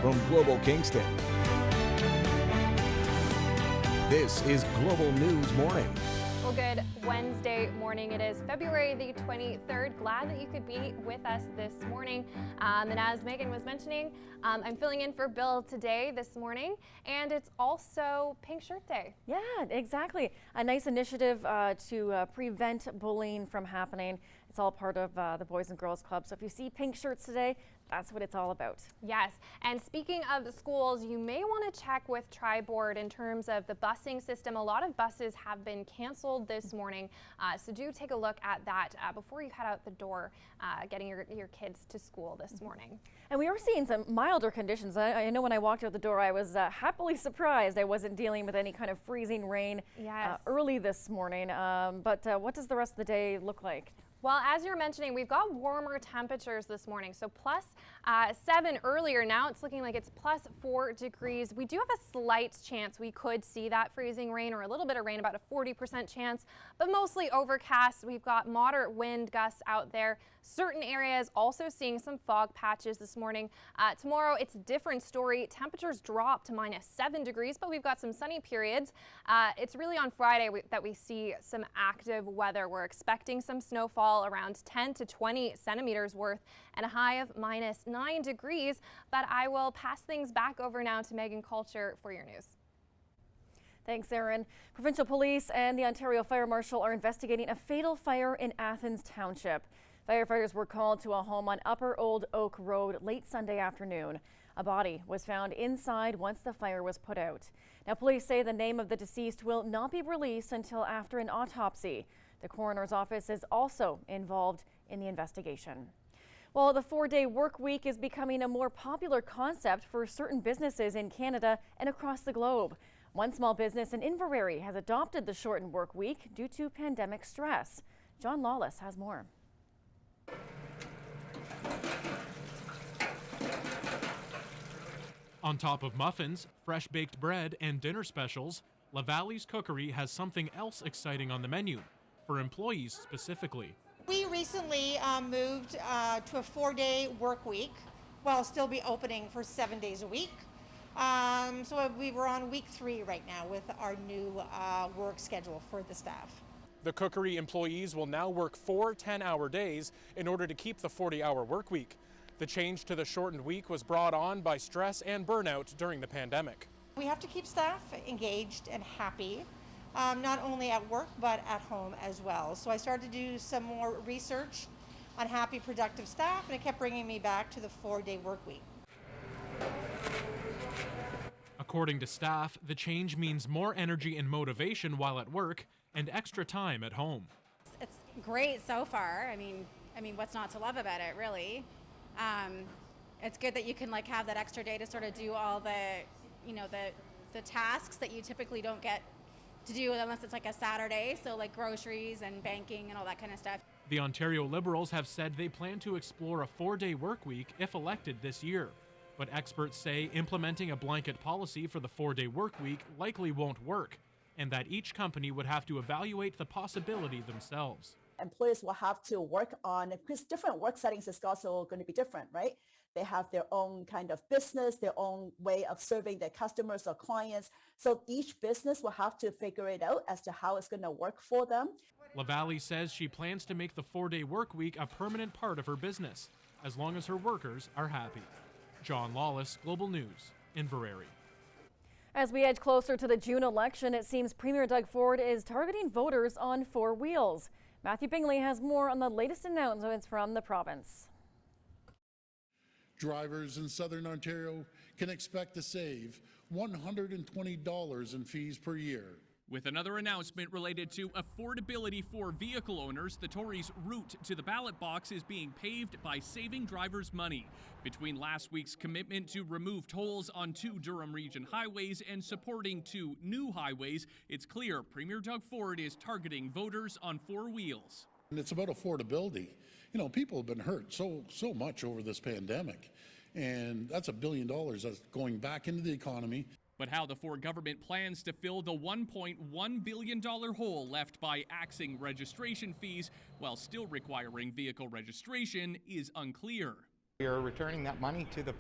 from Global Kingston. This is Global News Morning. Well, good Wednesday morning. It is February the 23rd. Glad that you could be with us this morning. And as Megan was mentioning, I'm filling in for Bill today, this morning, and it's also Pink Shirt Day. Yeah, exactly. A nice initiative to prevent bullying from happening. It's all part of the Boys and Girls Club. So if you see pink shirts today, that's what it's all about. Yes, and speaking of the schools, you may want to check with Tri-Board in terms of the busing system. A lot of buses have been canceled this morning, so do take a look at that before you head out the door, getting your kids to school this morning. And we are seeing some milder conditions. I know when I walked out the door, I was happily surprised I wasn't dealing with any kind of freezing rain early this morning. But what does the rest of the day look like? Well, as you're mentioning, we've got warmer temperatures this morning. So plus 7 earlier. Now it's looking like it's plus 4 degrees. We do have a slight chance we could see that freezing rain or a little bit of rain, about a 40% chance, but mostly overcast. We've got moderate wind gusts out there. Certain areas also seeing some fog patches this morning. Tomorrow, it's a different story. Temperatures drop to minus 7 degrees, but we've got some sunny periods. It's really on Friday that we see some active weather. We're expecting some snowfall around 10 to 20 centimeters worth and a high of minus 9 degrees. But I will pass things back over now to Megan Culture for your news. Thanks, Erin. Provincial Police and the Ontario Fire Marshal are investigating a fatal fire in Athens Township. Firefighters were called to a home on Upper Old Oak Road late Sunday afternoon. A body was found inside once the fire was put out. Now, police say the name of the deceased will not be released until after an autopsy. The coroner's office is also involved in the investigation. Well, the 4-day work week is becoming a more popular concept for certain businesses in Canada and across the globe. One small business in Inverary has adopted the shortened work week due to pandemic stress. John Lawless has more. On top of muffins, fresh baked bread, and dinner specials, La Valley's Cookery has something else exciting on the menu, for employees specifically. We recently moved to a 4-day work week, while still be opening for 7 days a week. So we were on week 3 right now with our new work schedule for the staff. The Cookery employees will now work 4 10-hour days in order to keep the 40-hour work week. The change to the shortened week was brought on by stress and burnout during the pandemic. We have to keep staff engaged and happy, not only at work but at home as well. So I started to do some more research on happy, productive staff, and it kept bringing me back to the 4-day work week. According to staff, the change means more energy and motivation while at work and extra time at home. It's great so far. I mean, what's not to love about it, really? It's good that you can have that extra day to sort of do all the tasks that you typically don't get to do unless it's a Saturday. So groceries and banking and all that kind of stuff. The Ontario Liberals have said they plan to explore a 4-day work week if elected this year. But experts say implementing a blanket policy for the 4-day work week likely won't work, and that each company would have to evaluate the possibility themselves. Employers will have to work on, because different work settings is also going to be different, right? They have their own kind of business, their own way of serving their customers or clients. So each business will have to figure it out as to how it's going to work for them. La Valley says she plans to make the 4-day work week a permanent part of her business, as long as her workers are happy. John Lawless, Global News, Inverary. As we edge closer to the June election, it seems Premier Doug Ford is targeting voters on 4 wheels. Matthew Bingley has more on the latest announcements from the province. Drivers in Southern Ontario can expect to save $120 in fees per year. With another announcement related to affordability for vehicle owners, the Tories' route to the ballot box is being paved by saving drivers money. Between last week's commitment to remove tolls on 2 Durham Region highways and supporting 2 new highways, it's clear Premier Doug Ford is targeting voters on 4 wheels. And it's about affordability. You know, people have been hurt so much over this pandemic, and that's $1 billion that's going back into the economy. But how the Ford government plans to fill the $1.1 billion hole left by axing registration fees while still requiring vehicle registration is unclear. We are returning that money to the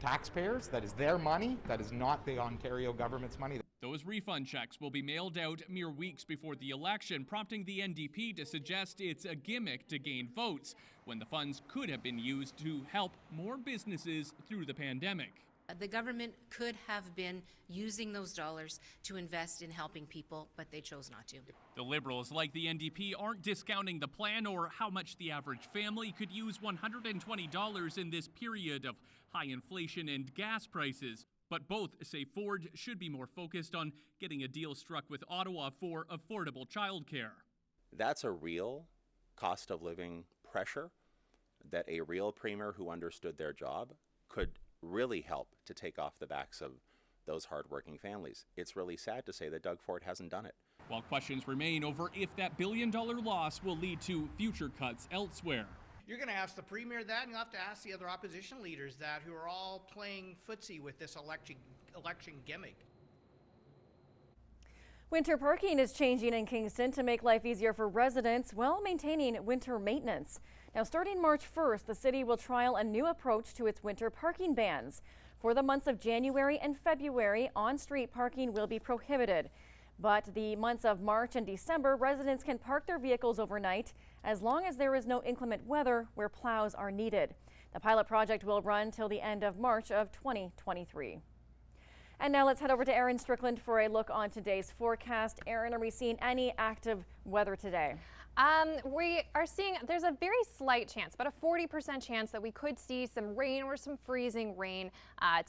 taxpayers. That is their money. That is not the Ontario government's money. Those refund checks will be mailed out mere weeks before the election, prompting the NDP to suggest it's a gimmick to gain votes, when the funds could have been used to help more businesses through the pandemic. The government could have been using those dollars to invest in helping people, but they chose not to. The Liberals, like the NDP, aren't discounting the plan or how much the average family could use $120 in this period of high inflation and gas prices. But both say Ford should be more focused on getting a deal struck with Ottawa for affordable childcare. That's a real cost of living pressure that a real premier who understood their job could really help to take off the backs of those hardworking families. It's really sad to say that Doug Ford hasn't done it. While questions remain over if that billion-dollar loss will lead to future cuts elsewhere. You're going to ask the premier that, and you'll have to ask the other opposition leaders that, who are all playing footsie with this election gimmick. Winter parking is changing in Kingston to make life easier for residents while maintaining winter maintenance. Now, starting March 1st, the city will trial a new approach to its winter parking bans. For the months of January and February, on-street parking will be prohibited. But the months of March and December, residents can park their vehicles overnight as long as there is no inclement weather where plows are needed. The pilot project will run till the end of March of 2023. And now let's head over to Erin Strickland for a look on today's forecast. Erin, are we seeing any active weather today? We are seeing there's a very slight chance, about a 40% chance that we could see some rain or some freezing rain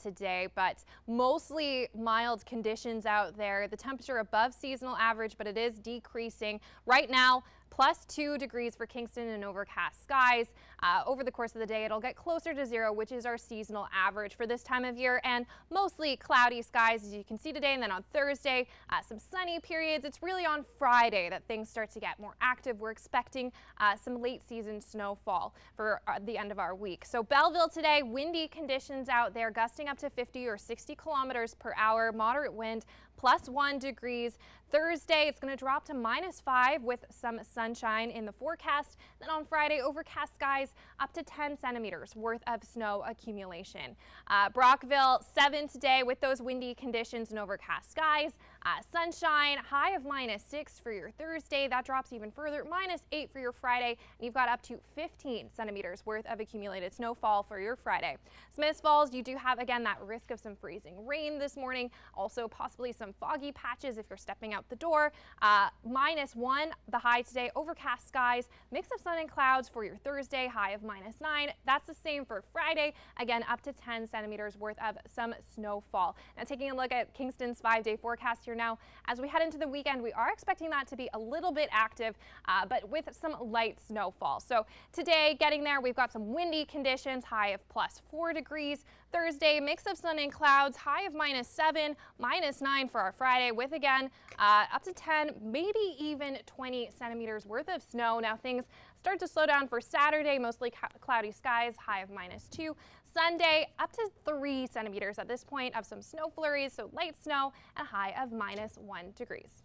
today, but mostly mild conditions out there. The temperature above seasonal average, but it is decreasing. Right now, +2 degrees for Kingston and overcast skies. Over the course of the day, it'll get closer to 0, which is our seasonal average for this time of year, and mostly cloudy skies, as you can see today. And then on Thursday, some sunny periods. It's really on Friday that things start to get more active. We're expecting some late season snowfall for the end of our week. So Belleville today, windy conditions out there, gusting up to 50 or 60 kilometers per hour, moderate wind, +1 degrees. Thursday, it's going to drop to -5 with some sunshine in the forecast. Then on Friday, overcast skies, up to 10 centimeters worth of snow accumulation. Brockville, 7 today with those windy conditions and overcast skies. Sunshine, high of -6 for your Thursday. That drops even further, -8 for your Friday. And you've got up to 15 centimeters worth of accumulated snowfall for your Friday. Smiths Falls, you do have, again, that risk of some freezing rain this morning. Also possibly some foggy patches if you're stepping out the door. -1, the high today, overcast skies, mix of sun and clouds for your Thursday, high of -9. That's the same for Friday, again up to 10 centimeters worth of some snowfall. Now taking a look at Kingston's 5-day forecast here now, as we head into the weekend, we are expecting that to be a little bit active, but with some light snowfall. So today, getting there, we've got some windy conditions, high of +4 degrees. Thursday, mix of sun and clouds, high of -7, -9 for our Friday, with again up to 10, maybe even 20 centimeters worth of snow. Now things start to slow down for Saturday, mostly cloudy skies, high of -2. Sunday, up to 3 centimeters at this point of some snow flurries, so light snow, and a high of -1 degrees.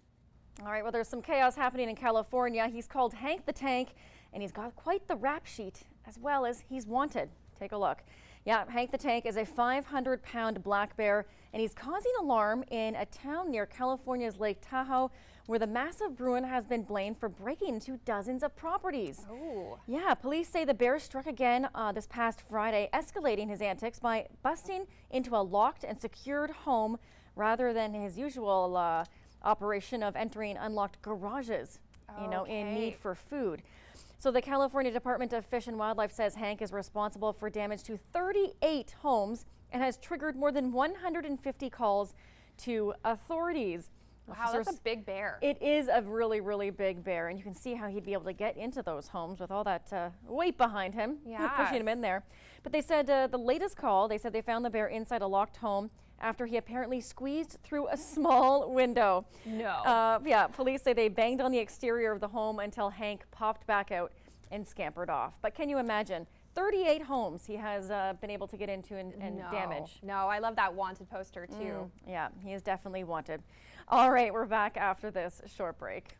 All right, well, there's some chaos happening in California. He's called Hank the Tank, and he's got quite the rap sheet, as well as he's wanted. Take a look. Yeah, Hank the Tank is a 500-pound black bear, and he's causing alarm in a town near California's Lake Tahoe, where the massive Bruin has been blamed for breaking into dozens of properties. Oh. Yeah, police say the bear struck again this past Friday, escalating his antics by busting into a locked and secured home rather than his usual operation of entering unlocked garages, in need for food. So the California Department of Fish and Wildlife says Hank is responsible for damage to 38 homes and has triggered more than 150 calls to authorities. Wow, that's a big bear. It is a really, really big bear, and you can see how he'd be able to get into those homes with all that weight behind him, pushing him in there. But they said the latest call, they said they found the bear inside a locked home after he apparently squeezed through a small window. No. Yeah, police say they banged on the exterior of the home until Hank popped back out and scampered off. But can you imagine? 38 homes he has been able to get into and damage. No, I love that wanted poster too. Yeah, he is definitely wanted. All right, we're back after this short break.